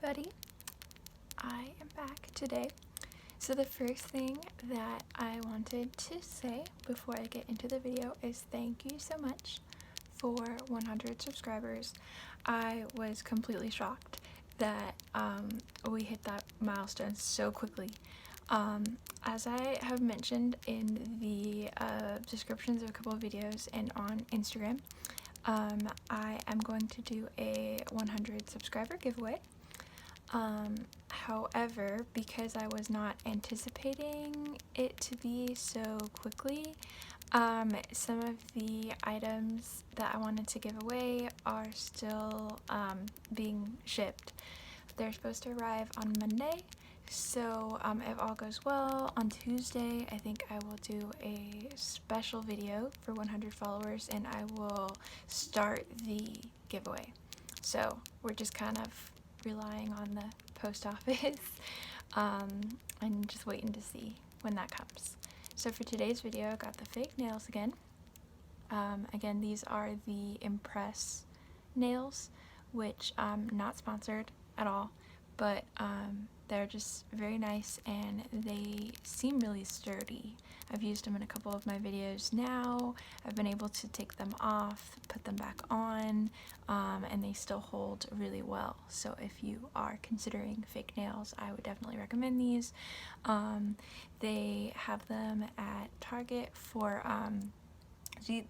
everybody, I am back today. So the first thing that I wanted to say before I get into the video is thank you so much for 100 subscribers. I was completely shocked that we hit that milestone so quickly. As I have mentioned in the descriptions of a couple of videos and on Instagram, I am going to do a 100 subscriber giveaway. However, because I was not anticipating it to be so quickly, some of the items that I wanted to give away are still being shipped. They're supposed to arrive on Monday, so if all goes well, on Tuesday I think I will do a special video for 100 followers and I will start the giveaway. So we're just kind of relying on the post office and just waiting to see when that comes. So for today's video, I got the fake nails again. Again, these are the Impress nails, which not sponsored at all, but they're just very nice and they seem really sturdy. I've used them in a couple of my videos now. I've been able to take them off, put them back on, and they still hold really well. So if you are considering fake nails, I would definitely recommend these. They have them at Target for,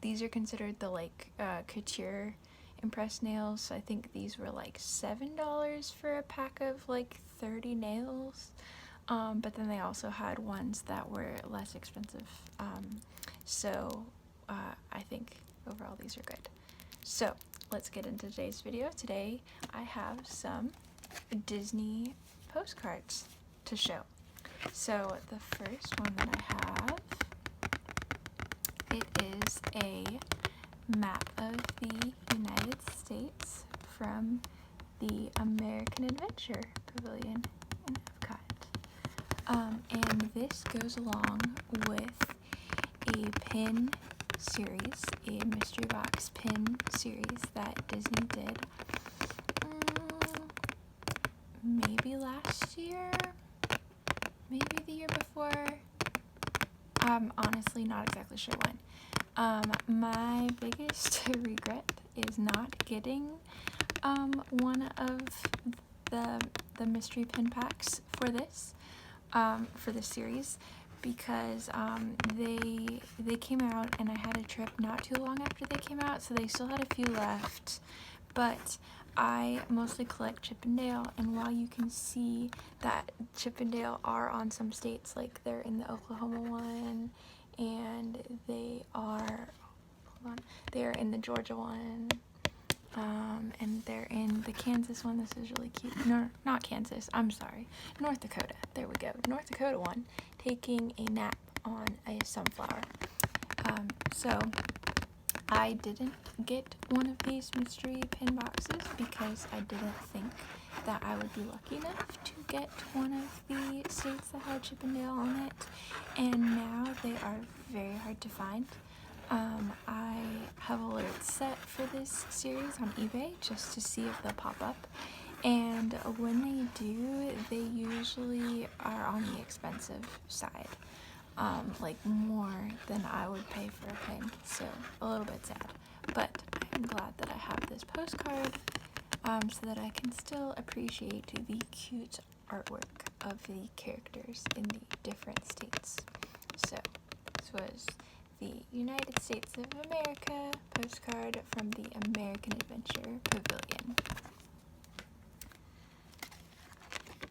these are considered the couture Impress nails. So I think these were like $7 for a pack of like 30 nails. But then they also had ones that were less expensive. So I think overall these are good. So let's get into today's video. Today I have some Disney postcards to show. So the first one that I have, it is a map of the United States from the American Adventure Pavilion in Epcot. And this goes along with a pin series, a mystery box pin series that Disney did maybe last year, maybe the year before. I'm honestly not exactly sure when. My biggest regret is not getting one of the mystery pin packs for this series, because they came out and I had a trip not too long after they came out, so they still had a few left. But I mostly collect Chip 'n Dale, and while you can see that Chip 'n Dale are on some states, like they're in the Oklahoma one, and they are in the Georgia one, and they're in the Kansas one. This is really cute. No, not Kansas, I'm sorry, North Dakota. There we go. North Dakota one, taking a nap on a sunflower. So I didn't get one of these mystery pin boxes because I didn't think that I would be lucky enough to get one of the states that had Chip 'n Dale on it, and now they are very hard to find. I have a alert set for this series on eBay just to see if they'll pop up, and when they do, they usually are on the expensive side. Like more than I would pay for a pin, so a little bit sad. But I'm glad that I have this postcard, so that I can still appreciate the cute artwork of the characters in the different states. So this was the United States of America postcard from the American Adventure Pavilion.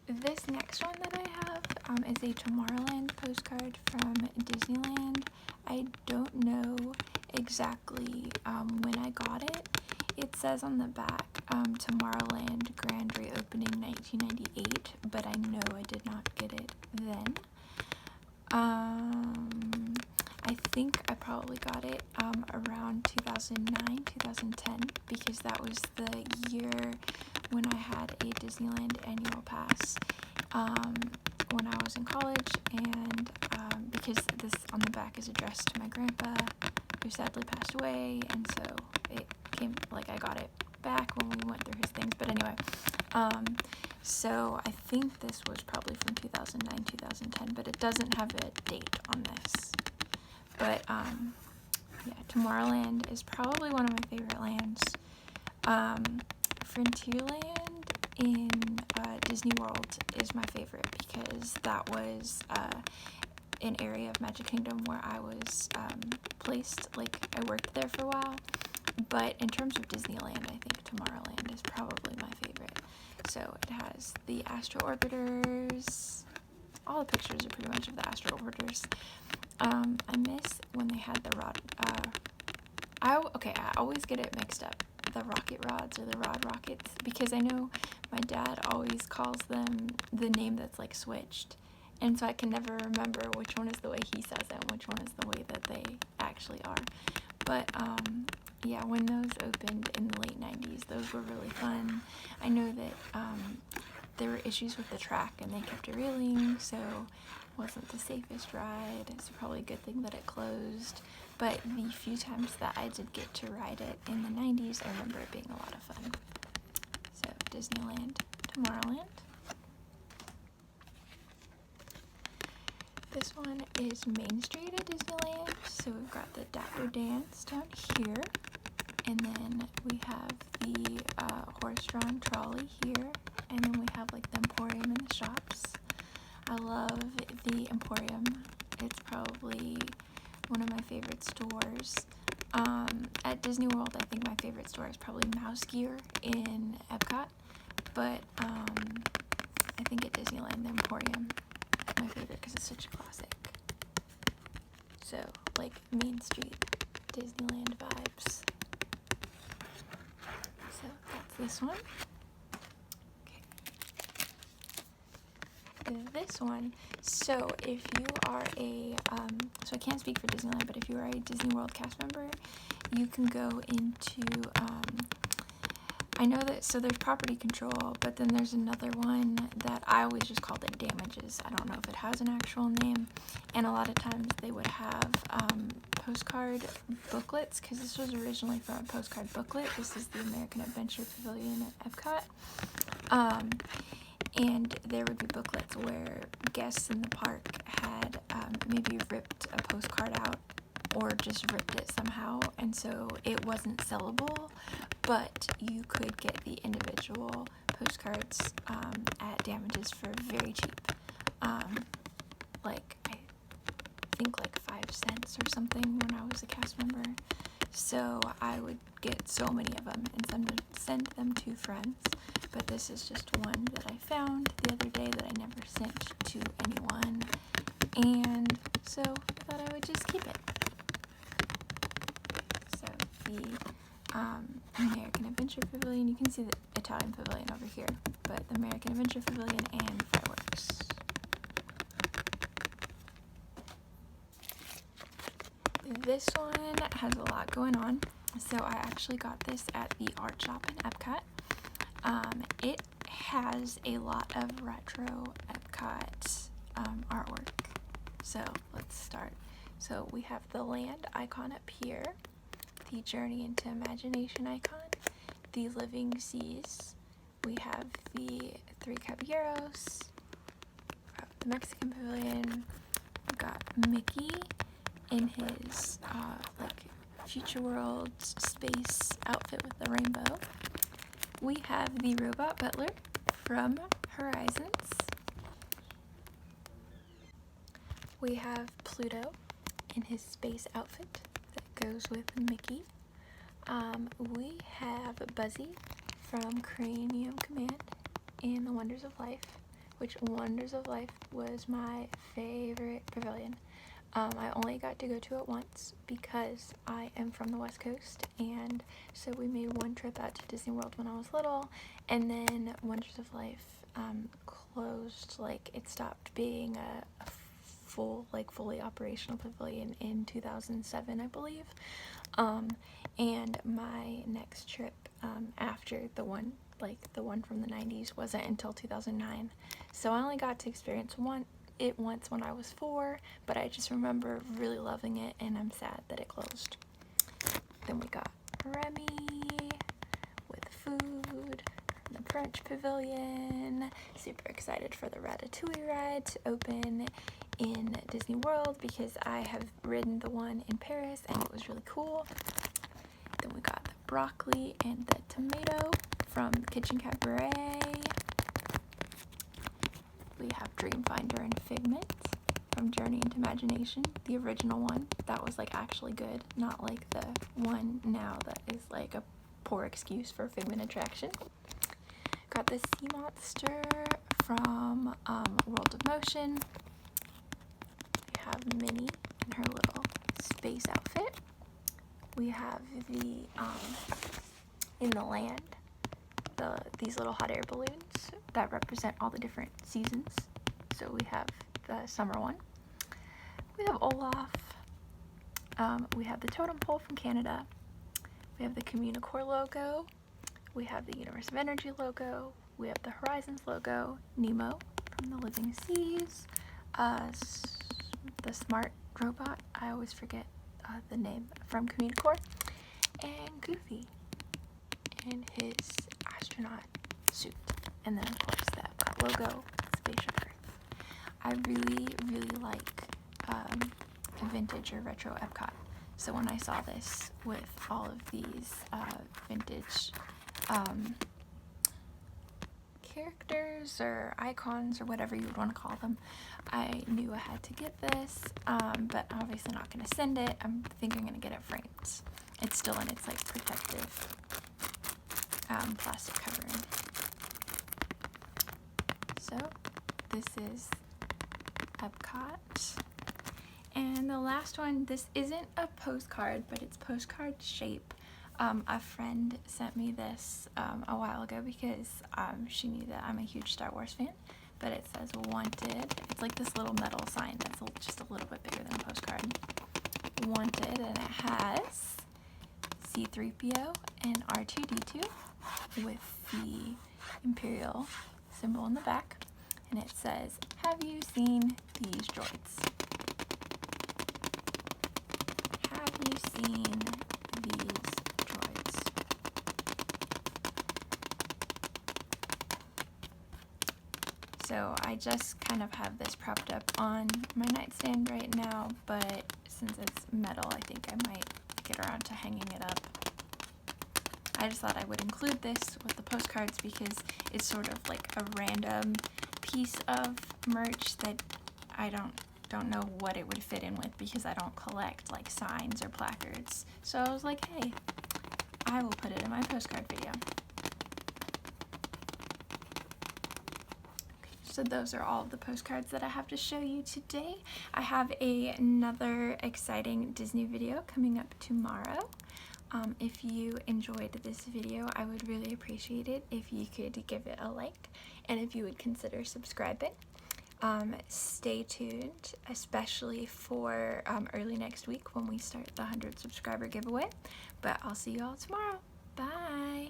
This next one that I have is a Tomorrowland postcard from Disneyland. I don't know exactly when I got it. It says on the back, Tomorrowland Grand Reopening 1998, but I know I did not get it then. I think I probably got it around 2009, 2010, because that was the year when I had a Disneyland annual pass when I was in college, and because this on the back is addressed to my grandpa, who sadly passed away, and so it came, like, I got it back when we went through his things. But anyway, So I think this was probably from 2009, 2010, but it doesn't have a date on this. But yeah, Tomorrowland is probably one of my favorite lands. Frontierland in Disney World is my favorite because that was an area of Magic Kingdom where I was placed. Like, I worked there for a while. But in terms of Disneyland, I think Tomorrowland is probably my favorite. So it has the Astro Orbiters. All the pictures are pretty much of the Astro Orbiters. I miss when they had the rod. I always get it mixed up, the rocket rods or the rod rockets, because I know my dad always calls them the name that's like switched, and so I can never remember which one is the way he says it and which one is the way that they actually are. But yeah, when those opened in the late 90s, those were really fun. I know that there were issues with the track and they kept derailing, so it wasn't the safest ride. It's probably a good thing that it closed. But the few times that I did get to ride it in the 90s, I remember it being a lot of fun. So Disneyland, Tomorrowland. This one is Main Street at Disneyland. So we've got the Dapper Dance down here. And then we have the horse-drawn trolley here. And then we have like the Emporium and the shops. I love the Emporium. It's probably one of my favorite stores. At Disney World, I think my favorite store is probably Mouse Gear in Epcot. But I think at Disneyland, the Emporium is my favorite because it's such a classic. So, like Main Street, Disneyland vibes. So that's this one. Okay. This one, so if you are a, so I can't speak for Disneyland, but if you are a Disney World cast member, you can go into, I know that, so there's Property Control, but then there's another one that I always just called it Damages. I don't know if it has an actual name, and a lot of times they would have postcard booklets, because this was originally from a postcard booklet. This is the American Adventure Pavilion at Epcot. And there would be booklets where guests in the park had maybe ripped a postcard out or just ripped it somehow, and so it wasn't sellable, but you could get the individual postcards at Damages for very cheap. Like, I think like 5 cents or something when I was a cast member. So I would get so many of them and send them to friends. But this is just one that I found the other day that I never sent to anyone. And so I thought I would just keep it. So the American Adventure Pavilion, you can see the Italian Pavilion over here, but the American Adventure Pavilion and fireworks. This one has a lot going on. So I actually got this at the art shop in Epcot. It has a lot of retro Epcot artwork. So let's start. So we have the land icon up here, the Journey into Imagination icon, the Living Seas. We have the Three Caballeros, the Mexican Pavilion. We've got Mickey in his like Future World space outfit with the rainbow. We have the Robot Butler from Horizons. We have Pluto in his space outfit that goes with Mickey. We have Buzzy from Cranium Command in The Wonders of Life, which Wonders of Life was my favorite pavilion. I only got to go to it once because I am from the West Coast, and so we made one trip out to Disney World when I was little, and then Wonders of Life closed, like it stopped being a fully operational pavilion in 2007, I believe. And my next trip after the one from the 90s wasn't until 2009, so I only got to experience it once when I was 4, but I just remember really loving it, and I'm sad that it closed. Then we got Remy with food, the the French Pavilion. Super excited for the Ratatouille ride to open in Disney World because I have ridden the one in Paris and it was really cool. Then we got the broccoli and the tomato from Kitchen Cabaret. We have Dreamfinder and Figment from Journey into Imagination, the original one. That was like actually good, not like the one now that is like a poor excuse for Figment attraction. Got the Sea Monster from World of Motion. We have Minnie in her little space outfit. We have the In the Land, these little hot air balloons that represent all the different seasons. So we have the summer one. We have Olaf. We have the Totem Pole from Canada. We have the Communicore logo. We have the Universe of Energy logo. We have the Horizons logo. Nemo from the Living Seas. The Smart Robot, I always forget the name, from Communicore. And Goofy in his astronaut suit. And then of course the Epcot logo, Spaceship Earth. I really, really like vintage or retro Epcot. So when I saw this with all of these vintage characters or icons or whatever you would want to call them, I knew I had to get this, but I'm obviously not going to send it. I'm thinking I'm going to get it framed. It's still in its like protective plastic covering. So this is Epcot. And the last one, this isn't a postcard, but it's postcard shape. A friend sent me this a while ago because she knew that I'm a huge Star Wars fan, but it says Wanted. It's like this little metal sign that's just a little bit bigger than a postcard. Wanted, and it has C-3PO and R2-D2 with the Imperial symbol in the back, and it says, "Have you seen these droids? Have you seen these droids?" So I just kind of have this propped up on my nightstand right now, but since it's metal, I think I might get around to hanging it up. I just thought I would include this with the postcards because it's sort of like a random piece of merch that I don't know what it would fit in with because I don't collect like signs or placards. So I was like, hey, I will put it in my postcard video. So those are all of the postcards that I have to show you today. I have another exciting Disney video coming up tomorrow. If you enjoyed this video, I would really appreciate it if you could give it a like and if you would consider subscribing. Stay tuned, especially for early next week when we start the 100 subscriber giveaway. But I'll see you all tomorrow. Bye!